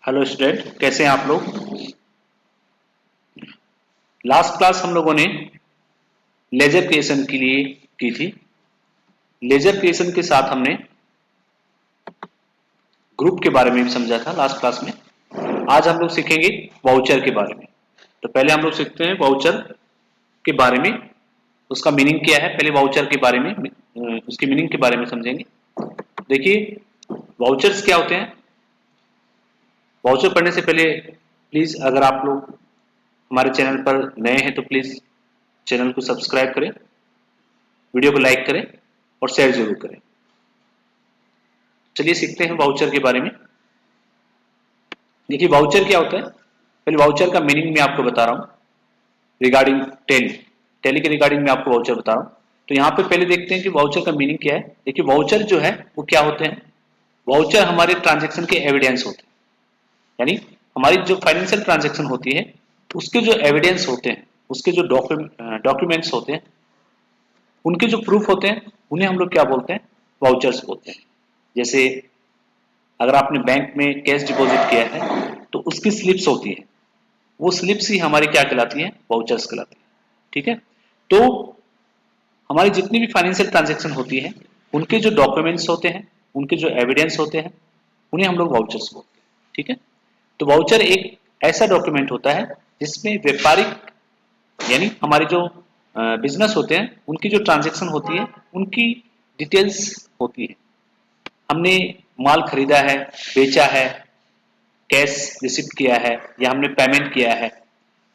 Hello student, कैसे हैं आप लोग। लास्ट क्लास हम लोगों ने लेजर क्रिएशन के लिए की थी। लेजर क्रिएशन के साथ हमने ग्रुप के बारे में भी समझा था लास्ट क्लास में। आज हम लोग सीखेंगे वाउचर के बारे में। तो पहले हम लोग सीखते हैं वाउचर के बारे में, उसका मीनिंग क्या है। पहले वाउचर के बारे में उसकी मीनिंग के बारे में समझेंगे। देखिए, वाउचर्स क्या होते हैं। वाउचर पढ़ने से पहले प्लीज, अगर आप लोग हमारे चैनल पर नए हैं तो प्लीज चैनल को सब्सक्राइब करें, वीडियो को लाइक करें और शेयर जरूर करें। चलिए सीखते हैं वाउचर के बारे में। देखिए, वाउचर क्या होता है। पहले वाउचर का मीनिंग मैं आपको बता रहा हूँ रिगार्डिंग टेली के रिगार्डिंग मैं आपको वाउचर बता रहा हूँ। तो यहाँ पे पहले देखते हैं कि वाउचर का मीनिंग क्या है। देखिए, वाउचर जो है वो क्या होते हैं। वाउचर हमारे ट्रांजेक्शन के एविडेंस होते हैं, यानी हमारी जो फाइनेंशियल ट्रांजेक्शन होती है उसके जो एविडेंस होते हैं, उसके जो डॉक्यूमेंट्स होते हैं, उनके जो प्रूफ होते हैं, उन्हें हम लोग क्या बोलते हैं, वाउचर्स बोलते हैं। जैसे अगर आपने बैंक में कैश डिपॉजिट किया है तो उसकी स्लिप्स होती है, वो स्लिप्स ही हमारी क्या कहलाती है, वाउचर्स कहलाती है। ठीक है। तो हमारी जितनी भी फाइनेंशियल ट्रांजेक्शन होती है उनके जो डॉक्यूमेंट्स होते हैं, उनके जो एविडेंस होते हैं, उन्हें हम लोग वाउचर्स बोलते हैं। ठीक है। तो वाउचर एक ऐसा डॉक्यूमेंट होता है जिसमें व्यापारिक, यानी हमारे जो बिजनेस होते हैं उनकी जो ट्रांजेक्शन होती है उनकी डिटेल्स होती है। हमने माल खरीदा है, बेचा है, कैश रिसिप्ट किया है, या हमने पेमेंट किया है,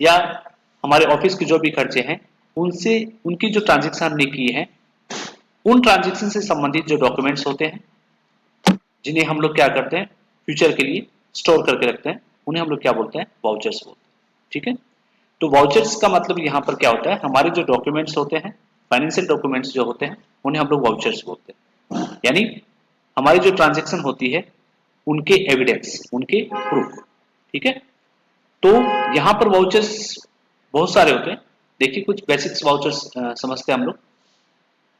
या हमारे ऑफिस के जो भी खर्चे हैं उनसे उनकी जो ट्रांजेक्शन हमने की है, उन ट्रांजेक्शन से संबंधित जो डॉक्यूमेंट्स होते हैं, जिन्हें हम लोग क्या करते हैं, फ्यूचर के लिए स्टोर करके रखते हैं, उन्हें हम लोग क्या बोलते हैं, वाउचर्स बोलते हैं। ठीक है। तो वाउचर्स का मतलब यहाँ पर क्या होता है, हमारे जो डॉक्यूमेंट्स होते हैं, फाइनेंशियल डॉक्यूमेंट्स जो होते हैं, उन्हें हम लोग वाउचर्स बोलते हैं। यानी हमारी जो ट्रांजेक्शन होती है उनके एविडेंस, उनके प्रूफ। ठीक है। तो यहाँ पर वाउचर्स बहुत सारे होते हैं। देखिए, कुछ बेसिक्स वाउचर्स समझते हैं हम लोग।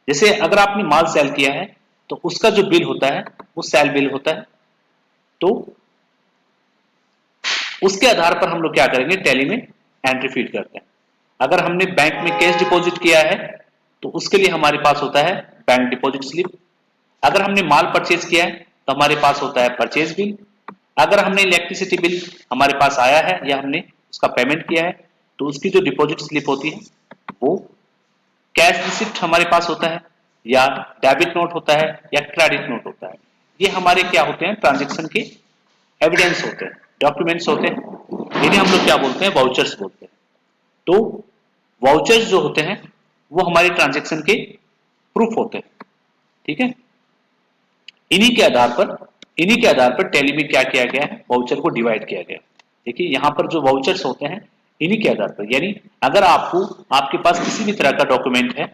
जैसे अगर आपने माल सेल किया है तो उसका जो बिल होता है वो सेल बिल होता है। तो उसके आधार पर हम लोग क्या करेंगे, टैली में एंट्री फीड करते हैं। अगर हमने बैंक में कैश डिपॉजिट किया है तो उसके लिए हमारे पास होता है बैंक डिपॉजिट स्लिप। अगर हमने माल परचेज किया है तो हमारे पास होता है परचेज बिल। अगर हमने इलेक्ट्रिसिटी बिल हमारे पास आया है या हमने उसका पेमेंट किया है तो उसकी जो डिपॉजिट स्लिप होती है वो कैश रिसिप्ट हमारे पास होता है, या डेबिट नोट होता है, या क्रेडिट नोट होता है। ये हमारे क्या होते हैं, ट्रांजेक्शन के एविडेंस होते हैं, डॉक्यूमेंट्स होते हैं। इन्हें हम लोग क्या बोलते हैं, वाउचर्स बोलते हैं। तो वाउचर्स जो होते हैं वो हमारे ट्रांजेक्शन के प्रूफ होते हैं। ठीक है। इन्हीं के आधार पर इन्हीं के आधार पर टैली में क्या किया गया है, वाउचर को डिवाइड किया गया। देखिए, यहाँ पर जो वाउचर्स होते हैं इन्हीं के आधार पर, यानी अगर आपको आपके पास किसी भी तरह का डॉक्यूमेंट है,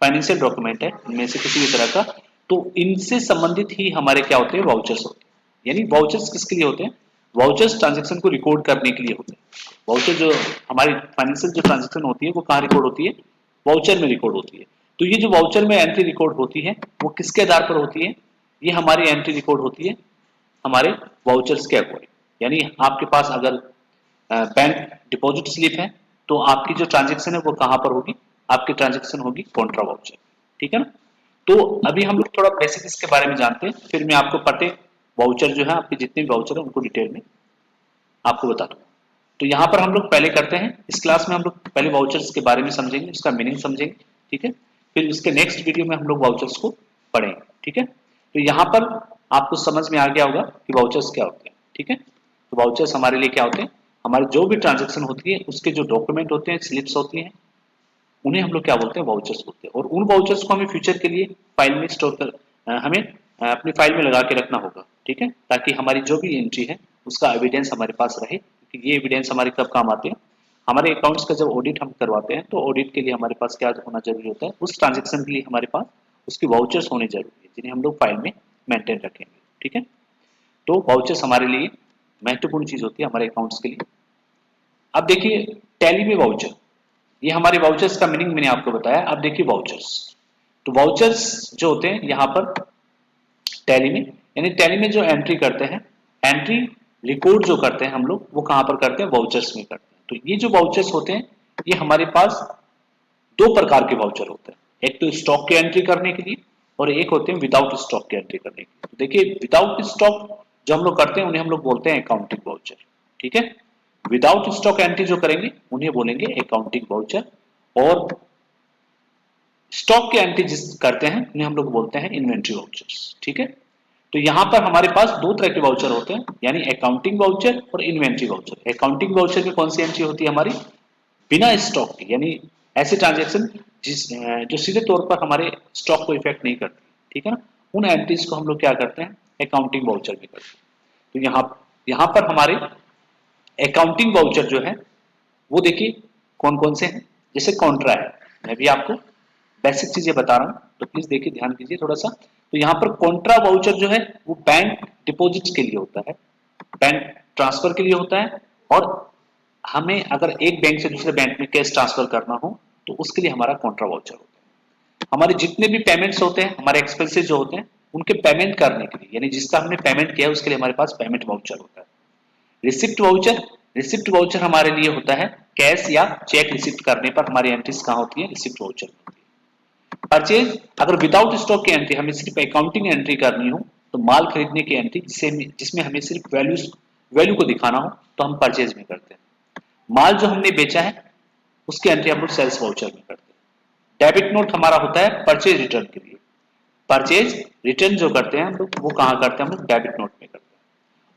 फाइनेंशियल डॉक्यूमेंट है, इनमें से किसी भी तरह का, तो इनसे संबंधित ही हमारे क्या होते हैं, वाउचर्स होते हैं। यानी वाउचर्स किसके लिए होते हैं, वाउचर्स ट्रांजेक्शन को रिकॉर्ड करने के लिए होते हैं। वाउचर जो हमारी फाइनेंशियल जो ट्रांजेक्शन होती है वो कहाँ रिकॉर्ड होती है, वाउचर में रिकॉर्ड होती है। तो ये जो वाउचर में एंट्री रिकॉर्ड होती है वो किसके आधार पर होती है, ये हमारी एंट्री रिकॉर्ड होती है हमारे वाउचर्स के अकॉर्डिंग। यानी आपके पास अगर बैंक डिपॉजिट स्लिप है तो आपकी जो ट्रांजेक्शन है वो कहां पर होगी, आपकी ट्रांजेक्शन होगी कॉन्ट्रा वाउचर। ठीक है ना। तो अभी हम लोग थोड़ा बेसिक इसके बारे में जानते हैं, फिर मैं आपको प्रत्येक वाउचर जो है, आपके जितने भी वाउचर है उनको डिटेल में आपको बता दूंगा। तो यहाँ पर हम लोग पहले करते हैं, इस क्लास में हम लोग पहले वाउचर्स के बारे में समझेंगे, उसका मीनिंग समझेंगे। ठीक है। फिर उसके नेक्स्ट वीडियो में हम लोग वाउचर्स को पढ़ेंगे। ठीक है। तो यहाँ पर आपको समझ में आ गया होगा कि वाउचर्स क्या होते हैं। ठीक है। तो वाउचर्स हमारे लिए क्या होते हैं, हमारी जो भी ट्रांजेक्शन होती है उसके जो डॉक्यूमेंट होते हैं, स्लिप्स होती हैं, उन्हें हम लोग क्या बोलते हैं, वाउचर्स बोलते हैं। और उन वाउचर्स को हमें फ्यूचर के लिए फाइल में स्टोर कर हमें अपनी फाइल में लगा के रखना होगा। ठीक है। ताकि हमारी जो भी एंट्री है उसका एविडेंस हमारे पास रहे, क्योंकि ये एविडेंस हमारे कब काम आते हैं, हमारे अकाउंट्स का जब ऑडिट हम करवाते हैं तो ऑडिट के लिए हमारे पास क्या होना जरूरी होता है, उस ट्रांजेक्शन के लिए हमारे पास उसकी वाउचर्स होने जरूरी है, जिन्हें हम लोग फाइल में मेंटेन रखेंगे। ठीक है। तो वाउचर्स हमारे लिए महत्वपूर्ण चीज होती है हमारे अकाउंट्स के लिए। अब देखिए, टैली में वाउचर, ये हमारे वाउचर्स का मीनिंग मैंने आपको बताया। अब देखिए वाउचर्स, तो वाउचर्स जो होते हैं यहाँ पर टैली में, यानी टैली में जो एंट्री करते हैं, एंट्री रिकॉर्ड जो करते हैं हम लोग वो कहां पर करते हैं, वाउचर्स में करते हैं। तो ये जो वाउचर्स होते हैं ये हमारे पास दो प्रकार के वाउचर होते हैं, एक तो स्टॉक की एंट्री करने के लिए और एक होते हैं विदाउट स्टॉक की एंट्री करने के लिए। तो देखिए विदाउट स्टॉक जो हम लोग करते हैं उन्हें हम लोग बोलते हैं अकाउंटिंग वाउचर, ठीक है। विदाउट स्टॉक एंट्री जो करेंगे उन्हें बोलेंगे अकाउंटिंग वाउचर, और स्टॉक की एंट्री जिस करते हैं उन्हें हम लोग बोलते हैं इन्वेंट्री वाउचर्स, ठीक है। तो यहां पर हमारे पास दो तरह के वाउचर होते हैं, यानी अकाउंटिंग वाउचर और इन्वेंट्री वाउचर। अकाउंटिंग वाउचर में कौन सी एंट्री होती है हमारी, बिना स्टॉक के, यानी ऐसे ट्रांजैक्शन जो सीधे तौर पर हमारे स्टॉक को इफेक्ट नहीं करती, ठीक है ना, उन एंट्रीज को हम लोग क्या करते हैं, अकाउंटिंग वाउचर में करते हैं। तो यहाँ यहाँ पर हमारे अकाउंटिंग वाउचर जो है वो देखिए कौन कौन से हैं। जैसे कॉन्ट्रा है, मैं भी आपको बेसिक चीजें बता रहा हूँ तो प्लीज देखिए, ध्यान दीजिए थोड़ा सा। तो यहाँ पर कॉन्ट्रा वाउचर जो है वो बैंक डिपॉजिट्स के लिए होता है, बैंक ट्रांसफर के लिए होता है, और हमें अगर एक बैंक से दूसरे बैंक में कैश ट्रांसफर करना हो तो उसके लिए हमारा कॉन्ट्रा वाउचर होता है। हमारे जितने भी पेमेंट्स होते हैं, हमारे एक्सपेंसेस जो होते हैं उनके पेमेंट करने के लिए, यानी जिसका हमने पेमेंट किया है उसके लिए हमारे पास पेमेंट वाउचर होता है। रिसिप्ट वाउचर, रिसिप्ट वाउचर हमारे लिए होता है कैश या चेक रिसिप्ट करने पर हमारी एंट्रीज कहाँ होती है, रिसिप्ट वाउचर होती है। परचेज, अगर विदाउट स्टॉक की एंट्री हमें सिर्फ अकाउंटिंग एंट्री करनी हो तो माल खरीदने की एंट्री जिसमें हमें सिर्फ वैल्यू को दिखाना हो तो हम परचेज में करते हैं। माल जो हमने बेचा है उसकी एंट्री हम लोग सेल्स वाउचर में करते हैं। डेबिट नोट हमारा होता है परचेज रिटर्न के लिए, परचेज रिटर्न जो करते हैं हम लोग वो कहाँ करते हैं, हम लोग डेबिट नोट में करते हैं।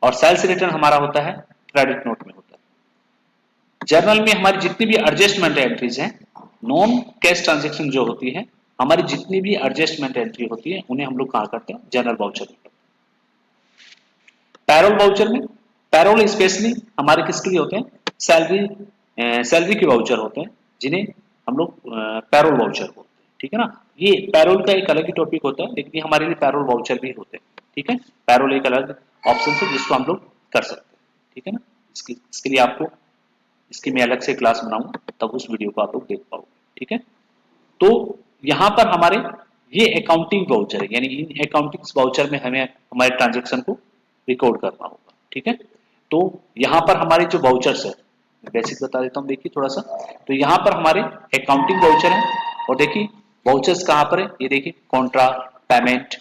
और सेल्स रिटर्न हमारा होता है क्रेडिट नोट में होता है। जर्नल में हमारी जितनी भी एडजस्टमेंट एंट्रीज हैं, नॉन कैश ट्रांजेक्शन जो होती है, हमारी जितनी भी एडजस्टमेंट एंट्री होती है उन्हें हम लोग कहाँ करते हैं, जर्नल वाउचर में करते हैं। पैरोल वाउचर में, पैरोल स्पेशली हमारे किसके लिए होते हैं, सैलरी के वाउचर होते हैं जिन्हें हम लोग पैरोल वाउचर बोलते हैं, ठीक है ना। ये पैरोल का एक अलग ही टॉपिक होता है, लेकिन ये हमारे लिए पैरोल वाउचर भी होते हैं, ठीक है। पैरोल एक अलग ऑप्शन है जिसको हम लोग कर सकते हैं, ठीक है ना। इसके लिए आपको इसकी मैं अलग से क्लास बनाऊंगा, तब उस वीडियो को आप लोग देख पाओगे, ठीक है। तो यहाँ पर हमारे ये अकाउंटिंग वाउचर है, यानी इन अकाउंटिंग वाउचर में हमें हमारे ट्रांजेक्शन को रिकॉर्ड करना होगा, ठीक है। तो यहाँ पर हमारे जो वाउचर्स है, बेसिक बता देता हूँ, देखिए थोड़ा सा। तो यहाँ पर हमारे अकाउंटिंग वाउचर है, और देखिए वाउचर्स कहाँ पर है, ये देखिए कॉन्ट्रा, पेमेंट,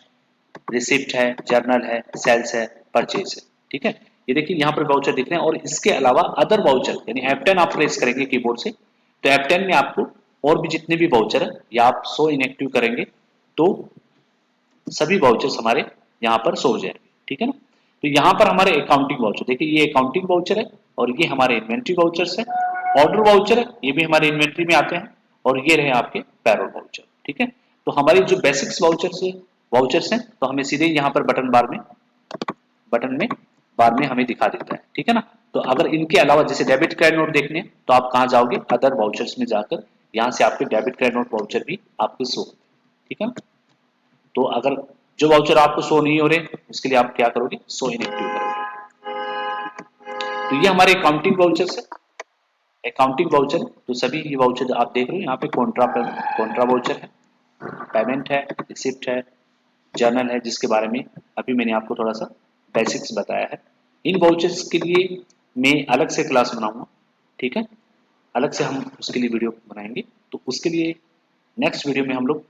रिसिप्ट है, जर्नल है, सेल्स है, परचेज है, ठीक है। ये देखिए यहाँ पर वाउचर दिख रहे हैं, और इसके अलावा अदर वाउचर, यानी F10 आप प्रेस करेंगे कीबोर्ड से तो F10 में आपको और भी जितने भी वाउचर है या आप शो इनएक्टिव करेंगे तो सभी वाउचर्स हमारे यहाँ पर शो हो जाएंगे, ठीक है ना। तो यहाँ पर हमारे अकाउंटिंग वाउचर, देखिए ये अकाउंटिंग वाउचर है और ये हमारे इन्वेंट्री वाउचर्स है। ऑर्डर वाउचर है, ये भी हमारे इन्वेंट्री में आते हैं, और ये रहे आपके पैरोल वाउचर, ठीक है। तो हमारी जो बेसिक्स वाउचर्स हैं तो हमें सीधे यहाँ पर बटन में हमें दिखा देता है, ठीक है ना। तो अगर इनके अलावा जैसे डेबिट क्रेडिट नोट देखने तो आप कहाँ जाओगे, अदर वाउचर्स में जाकर यहाँ से आपके डेबिट क्रेडिट नोट वाउचर भी आपके शो होते हैं, ठीक है ना। तो अगर जो वाउचर आपको शो नहीं हो रहे उसके लिए आप क्या करोगे, शो इनएक्टिव करोगे। तो ये हमारे अकाउंटिंग वाउचर्स है, अकाउंटिंग वाउचर। तो सभी ये वाउचर आप देख रहे हो यहाँ पे कॉन्ट्रा वाउचर है, पेमेंट है, रिसिप्ट है, जर्नल है, जिसके बारे में अभी मैंने आपको थोड़ा सा बेसिक्स बताया है। इन वाउचर्स के लिए मैं अलग से क्लास बनाऊंगा, ठीक है, अलग से हम उसके लिए वीडियो बनाएंगे। तो उसके लिए नेक्स्ट वीडियो में हम लोग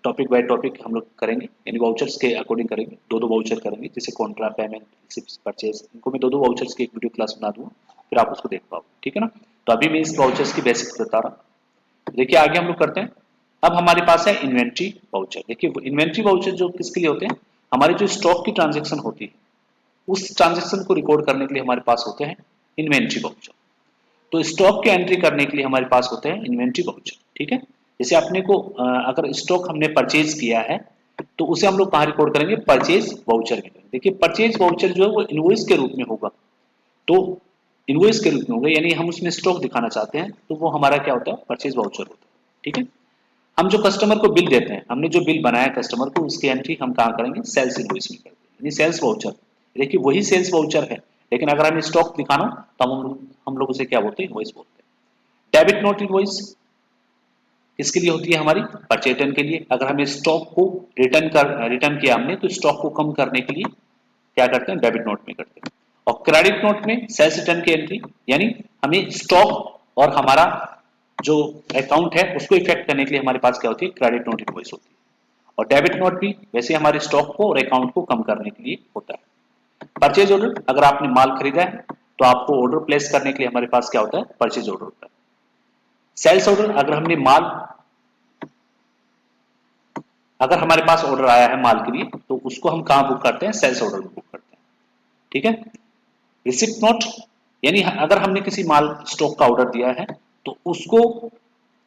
टॉपिक बाय टॉपिक हम लोग करेंगे, यानी वाउचर्स के अकॉर्डिंग करेंगे, दो वाउचर करेंगे, जैसे कॉन्ट्रा, पेमेंट, रिसिप्ट, परचेज, इनको मैं दो वाउचर्स की एक वीडियो क्लास बना दूंगा, फिर आप उसको देख पाओगे, ठीक है ना। तो अभी मैं इस वाउचर्स की बेसिक्स बता रहा हूँ। देखिए आगे हम लोग करते हैं। अब हमारे पास है इन्वेंट्री वाउचर। देखिए इन्वेंट्री वाउचर जो किसके लिए होते हैं, हमारे जो स्टॉक की ट्रांजेक्शन होती है उस ट्रांजेक्शन को रिकॉर्ड करने के लिए हमारे पास होते हैं इन्वेंट्री वाउचर। तो स्टॉक की एंट्री करने के लिए हमारे पास होते हैं इन्वेंट्री वाउचर, ठीक है। जैसे अपने को अगर स्टॉक हमने परचेज किया है तो उसे हम लोग कहाँ रिकॉर्ड करेंगे, परचेज वाउचर में करेंगे। देखिए परचेज वाउचर जो है वो इनवॉइस के रूप में होगा, तो इनवॉइस के रूप में होगा, यानी हम उसमें स्टॉक दिखाना चाहते हैं तो वो हमारा क्या होता है, परचेज वाउचर होता है, ठीक है। हम जो कस्टमर को बिल देते हैं, हमने जो बिल बनाया कस्टमर को, उसकी एंट्री हम कहाँ करेंगे, सेल्स इनवॉइस में करते हैं, यानी सेल्स वाउचर। देखिए वही सेल्स वाउचर है, लेकिन अगर हमें स्टॉक दिखाना तो हम लोग उसे क्या बोलते हैं, इनवॉइस बोलते हैं। डेबिट नोट इनवॉइस किसके लिए होती है, हमारी परचेज रिटर्न के लिए। अगर हमें स्टॉक को रिटर्न किया हमने तो स्टॉक को कम करने के लिए क्या करते हैं, डेबिट नोट में करते हैं। और क्रेडिट नोट में सेल्स रिटर्न की एंट्री, यानी हमें स्टॉक और हमारा जो अकाउंट है उसको इफेक्ट करने के लिए हमारे पास क्या होती है, क्रेडिट नोट इनवॉइस होती है। और डेबिट नोट भी वैसे हमारे स्टॉक को और अकाउंट को कम करने के लिए होता है। परचेज ऑर्डर, अगर आपने माल खरीदा है तो आपको ऑर्डर प्लेस करने के लिए हमारे पास क्या होता है, परचेज ऑर्डर होता है। सेल्स ऑर्डर, अगर हमारे पास ऑर्डर आया है माल के लिए तो उसको हम कहां बुक करते हैं, सेल्स ऑर्डर में बुक करते हैं। ठीक है। रिसिप्ट नोट, यानी अगर हमने किसी माल स्टॉक का ऑर्डर दिया है तो उसको,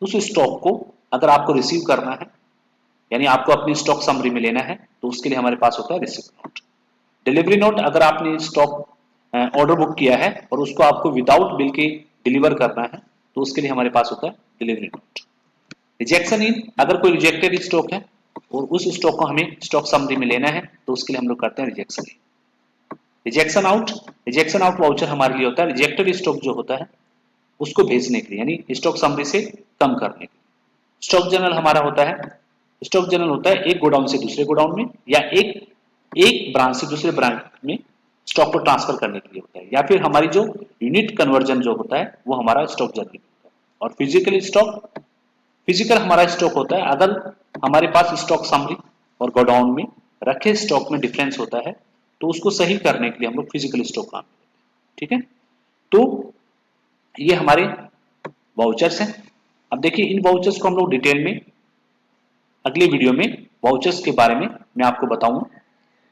उस स्टॉक को अगर आपको रिसीव करना है, यानी आपको अपनी स्टॉक समरी में लेना है, तो उसके लिए हमारे पास होता है रिसिप्ट नोट। डिलीवरी नोट, अगर आपने स्टॉक ऑर्डर बुक किया है और उसको आपको विदाउट बिल के डिलीवर करना है तो उसके लिए हमारे पास होता है डिलीवरी नोट। रिजेक्शन इन, अगर कोई रिजेक्टेड स्टॉक है और उस स्टॉक को हमें स्टॉक समरी में लेना है तो उसके लिए हम लोग करते हैं rejection in. Rejection out, rejection out voucher हमारे लिए होता है रिजेक्टेड स्टॉक जो होता है उसको भेजने के लिए, यानी स्टॉक समरी से कम करने के लिए। स्टॉक जनरल हमारा होता है, स्टॉक जनरल होता है एक गोडाउन से दूसरे गोडाउन में या एक एक ब्रांच से दूसरे ब्रांच में स्टॉक को ट्रांसफर करने के लिए होता है, या फिर हमारी जो यूनिट कन्वर्जन जो होता है वो हमारा स्टॉक जनरल होता है। और फिजिकल स्टॉक, फिजिकल हमारा स्टॉक होता है अगर हमारे पास स्टॉक समरी और गोडाउन में रखे स्टॉक में डिफरेंस होता है तो उसको सही करने के लिए हम लोग फिजिकल स्टॉक काम करते हैं। ठीक है। तो ये हमारे वाउचर्स हैं। अब देखिए इन वाउचर्स को हम लोग डिटेल में अगले वीडियो में वाउचर्स के बारे में मैं आपको बताऊंगा,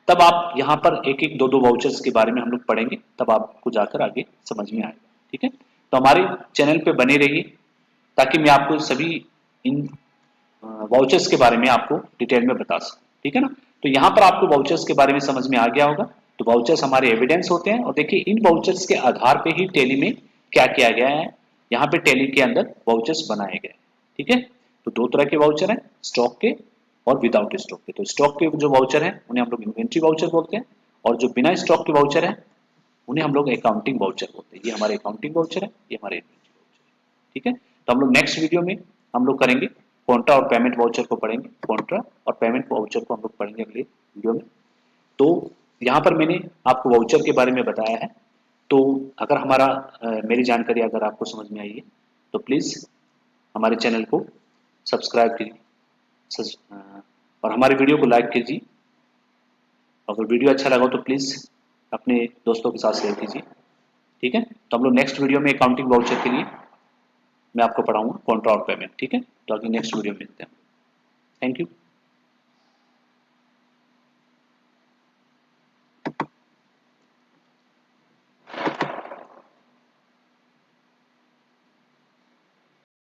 तब आप यहाँ पर एक एक दो दो वाउचर्स के बारे में हम लोग पढ़ेंगे, तब आपको जाकर आगे समझ में आएगा। ठीक है। तो हमारे चैनल पे बने रहिए ताकि मैं आपको सभी इन वाउचर्स के बारे में आपको डिटेल में बता सकूं। ठीक है ना। तो यहाँ पर आपको वाउचर्स के बारे में समझ में आ गया होगा। तो वाउचर्स हमारे एविडेंस होते हैं, और देखिए इन वाउचर्स के आधार पे ही टैली में क्या किया गया है, यहाँ पे टैली के अंदर वाउचर्स बनाए गए। ठीक है। तो दो तरह के वाउचर हैं, स्टॉक के और विदाउट स्टॉक के। तो स्टॉक के जो वाउचर हैं उन्हें हम लोग इन्वेंट्री वाउचर बोलते हैं, और जो बिना स्टॉक के वाउचर हैं उन्हें हम लोग अकाउंटिंग वाउचर बोलते हैं। ये हमारे अकाउंटिंग वाउचर है, ये हमारे इन्वेंट्री वाउचर है। ठीक है। तो हम लोग नेक्स्ट वीडियो में हम लोग करेंगे कॉन्ट्रा और पेमेंट वाउचर को पढ़ेंगे, कॉन्ट्रा और पेमेंट वाउचर को हम लोग पढ़ेंगे अगले वीडियो में। तो यहाँ पर मैंने आपको वाउचर के बारे में बताया है। तो अगर मेरी जानकारी अगर आपको समझ में आई है तो प्लीज़ हमारे चैनल को सब्सक्राइब कीजिए, और हमारे वीडियो को लाइक कीजिए। अगर वीडियो अच्छा लगा तो प्लीज़ अपने दोस्तों के साथ शेयर कीजिए। ठीक है। तो हम लोग नेक्स्ट वीडियो में अकाउंटिंग वाउचर के लिए मैं आपको पढ़ाऊंगा कॉन्ट्रा और पेमेंट। ठीक है। तो अगले नेक्स्ट वीडियो में मिलते हैं। Thank you.